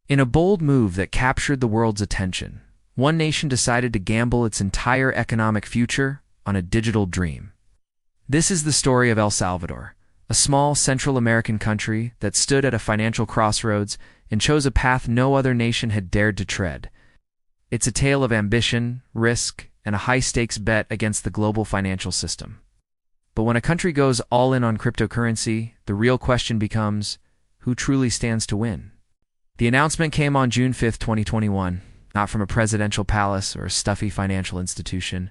In a bold move that captured the world's attention, one nation decided to gamble its entire economic future on a digital dream. This is the story of El Salvador, a small Central American country that stood at a financial crossroads and chose a path no other nation had dared to tread. It's a tale of ambition, risk, and a high-stakes bet against the global financial system. But when a country goes all in on cryptocurrency, the real question becomes, who truly stands to win? The announcement came on June 5, 2021, not from a presidential palace or a stuffy financial institution,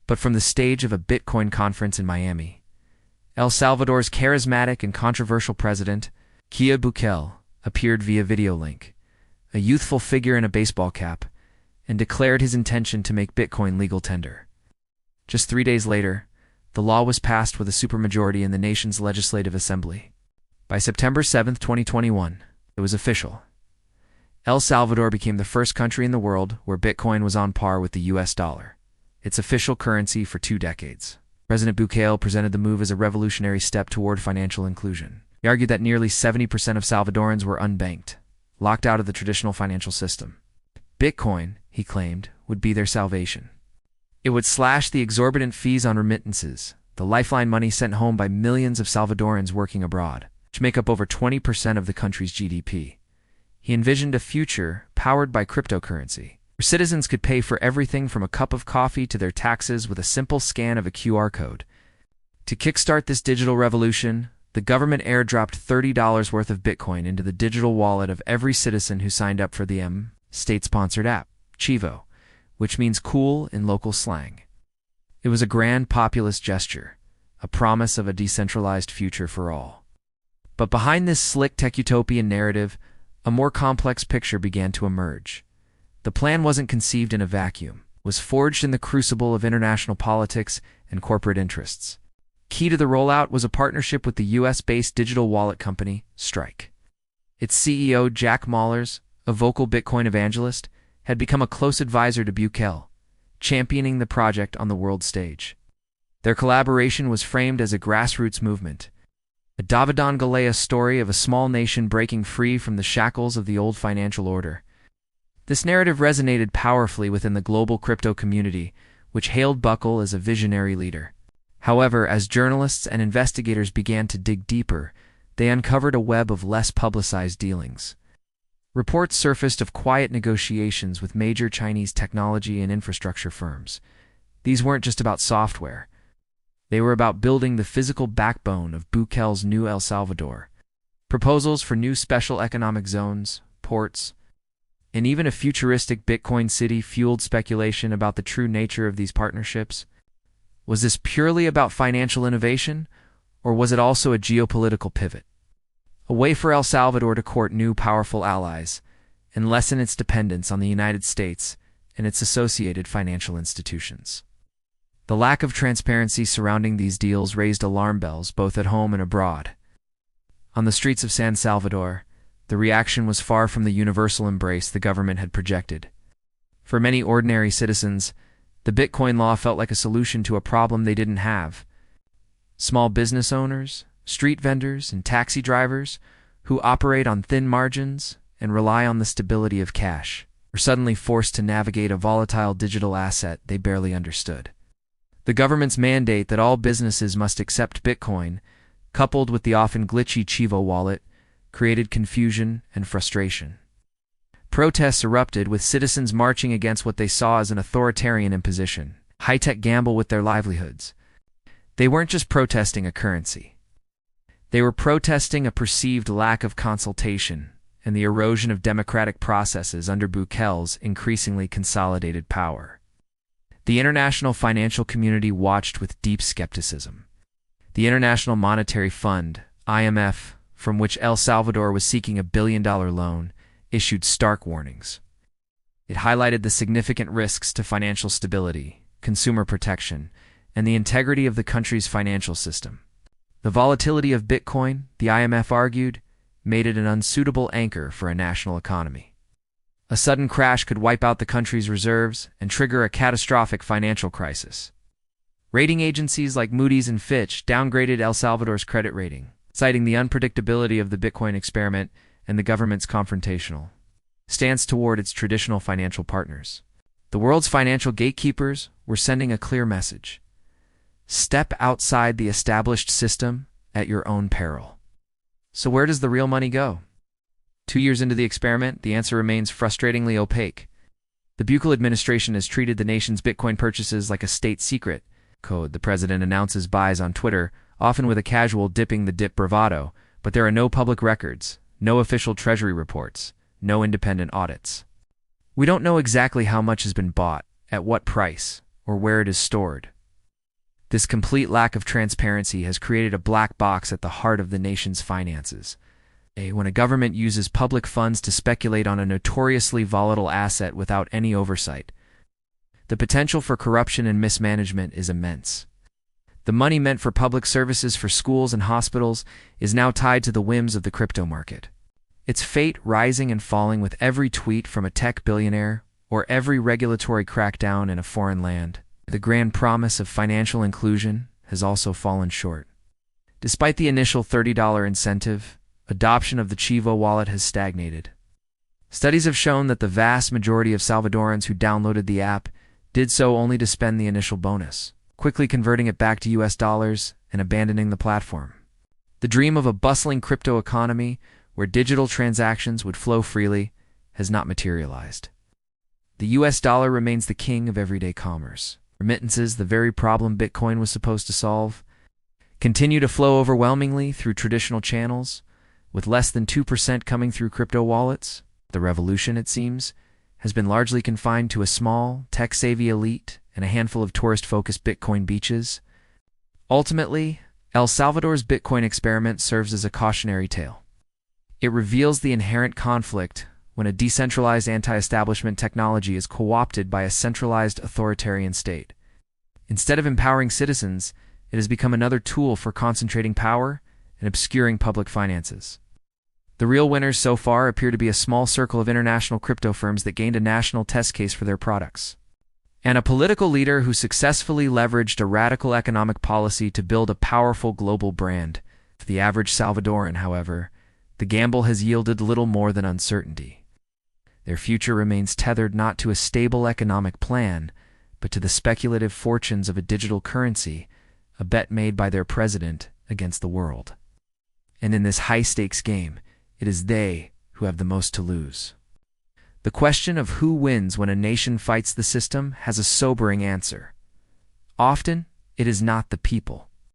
but from the stage of a Bitcoin conference in Miami. El Salvador's charismatic and controversial president, Nayib Bukele, appeared via video link, a youthful figure in a baseball cap, and declared his intention to make Bitcoin legal tender. Just 3 days later, the law was passed with a supermajority in the nation's legislative assembly. By September 7, 2021, it was official. El Salvador became the first country in the world where Bitcoin was on par with the US dollar, its official currency for 2 decades. President Bukele presented the move as a revolutionary step toward financial inclusion. He argued that nearly 70% of Salvadorans were unbanked, locked out of the traditional financial system. Bitcoin, he claimed, would be their salvation. It would slash the exorbitant fees on remittances, the lifeline money sent home by millions of Salvadorans working abroad, which make up over 20% of the country's GDP. He envisioned a future powered by cryptocurrency, where citizens could pay for everything from a cup of coffee to their taxes with a simple scan of a QR code. To kickstart this digital revolution, the government airdropped $30 worth of Bitcoin into the digital wallet of every citizen who signed up for the state-sponsored app, Chivo, which means cool in local slang. It was a grand populist gesture, a promise of a decentralized future for all. But behind this slick tech-utopian narrative, a more complex picture began to emerge. The plan wasn't conceived in a vacuum, was forged in the crucible of international politics and corporate interests. Key to the rollout was a partnership with the US-based digital wallet company, Strike. Its CEO, Jack Mallers, a vocal Bitcoin evangelist, had become a close advisor to Bukele, championing the project on the world stage. Their collaboration was framed as a grassroots movement, a Davidan Galea story of a small nation breaking free from the shackles of the old financial order. This narrative resonated powerfully within the global crypto community, which hailed Bukele as a visionary leader. However, as journalists and investigators began to dig deeper, they uncovered a web of less publicized dealings. Reports surfaced of quiet negotiations with major Chinese technology and infrastructure firms. These weren't just about software. They were about building the physical backbone of Bukele's new El Salvador. Proposals for new special economic zones, ports, and even a futuristic Bitcoin city fueled speculation about the true nature of these partnerships. Was this purely about financial innovation, or was it also a geopolitical pivot? A way for El Salvador to court new powerful allies and lessen its dependence on the United States and its associated financial institutions. The lack of transparency surrounding these deals raised alarm bells both at home and abroad. On the streets of San Salvador, the reaction was far from the universal embrace the government had projected. For many ordinary citizens, the Bitcoin law felt like a solution to a problem they didn't have. Small business owners, street vendors, and taxi drivers, who operate on thin margins and rely on the stability of cash, were suddenly forced to navigate a volatile digital asset they barely understood. The government's mandate that all businesses must accept Bitcoin, coupled with the often glitchy Chivo wallet, created confusion and frustration. Protests erupted, with citizens marching against what they saw as an authoritarian imposition, high-tech gamble with their livelihoods. They weren't just protesting a currency. They were protesting a perceived lack of consultation and the erosion of democratic processes under Bukele's increasingly consolidated power. The international financial community watched with deep skepticism. The International Monetary Fund, IMF, from which El Salvador was seeking $1 billion loan, issued stark warnings. It highlighted the significant risks to financial stability, consumer protection, and the integrity of the country's financial system. The volatility of Bitcoin, the IMF argued, made it an unsuitable anchor for a national economy. A sudden crash could wipe out the country's reserves and trigger a catastrophic financial crisis. Rating agencies like Moody's and Fitch downgraded El Salvador's credit rating, citing the unpredictability of the Bitcoin experiment and the government's confrontational stance toward its traditional financial partners. The world's financial gatekeepers were sending a clear message. Step outside the established system at your own peril. So where does the real money go? 2 years into the experiment, the answer remains frustratingly opaque. The Buchel administration has treated the nation's Bitcoin purchases like a state secret. The president announces buys on Twitter, often with a casual dipping the dip bravado, but there are no public records, no official treasury reports, no independent audits. We don't know exactly how much has been bought, at what price, or where it is stored. This complete lack of transparency has created a black box at the heart of the nation's finances. When a government uses public funds to speculate on a notoriously volatile asset without any oversight, the potential for corruption and mismanagement is immense. The money meant for public services for schools and hospitals is now tied to the whims of the crypto market. Its fate rising and falling with every tweet from a tech billionaire or every regulatory crackdown in a foreign land. The grand promise of financial inclusion has also fallen short. Despite the initial $30 incentive, adoption of the Chivo wallet has stagnated. Studies have shown that the vast majority of Salvadorans who downloaded the app did so only to spend the initial bonus, quickly converting it back to US dollars and abandoning the platform. The dream of a bustling crypto economy where digital transactions would flow freely has not materialized. The US dollar remains the king of everyday commerce. Remittances, the very problem Bitcoin was supposed to solve, continue to flow overwhelmingly through traditional channels, with less than 2% coming through crypto wallets. The revolution, it seems, has been largely confined to a small, tech-savvy elite and a handful of tourist-focused Bitcoin beaches. Ultimately, El Salvador's Bitcoin experiment serves as a cautionary tale. It reveals the inherent conflict when a decentralized anti-establishment technology is co-opted by a centralized authoritarian state. Instead of empowering citizens, it has become another tool for concentrating power and obscuring public finances. The real winners so far appear to be a small circle of international crypto firms that gained a national test case for their products, and a political leader who successfully leveraged a radical economic policy to build a powerful global brand. For the average Salvadoran, however, the gamble has yielded little more than uncertainty. Their future remains tethered not to a stable economic plan, but to the speculative fortunes of a digital currency, a bet made by their president against the world. And in this high-stakes game, it is they who have the most to lose. The question of who wins when a nation fights the system has a sobering answer. Often, it is not the people.